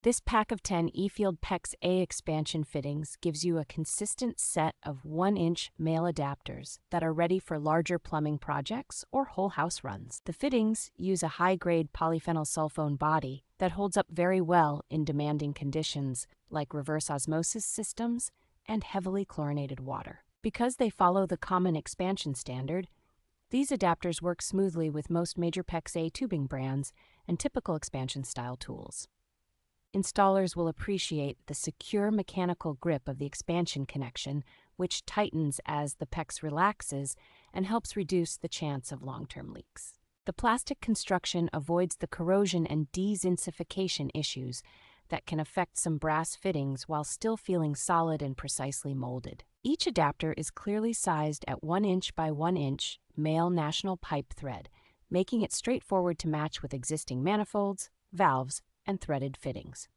This pack of 10 EFIELD PEX-A Expansion Fittings gives you a consistent set of 1-inch male adapters that are ready for larger plumbing projects or whole house runs. The fittings use a high-grade polyphenylsulfone body that holds up very well in demanding conditions like reverse osmosis systems and heavily chlorinated water. Because they follow the common expansion standard, these adapters work smoothly with most major PEX-A tubing brands and typical expansion-style tools. Installers will appreciate the secure mechanical grip of the expansion connection, which tightens as the PEX relaxes and helps reduce the chance of long-term leaks. The plastic construction avoids the corrosion and dezincification issues that can affect some brass fittings while still feeling solid and precisely molded. Each adapter is clearly sized at 1 inch by 1 inch male national pipe thread, making it straightforward to match with existing manifolds, valves, and threaded fittings.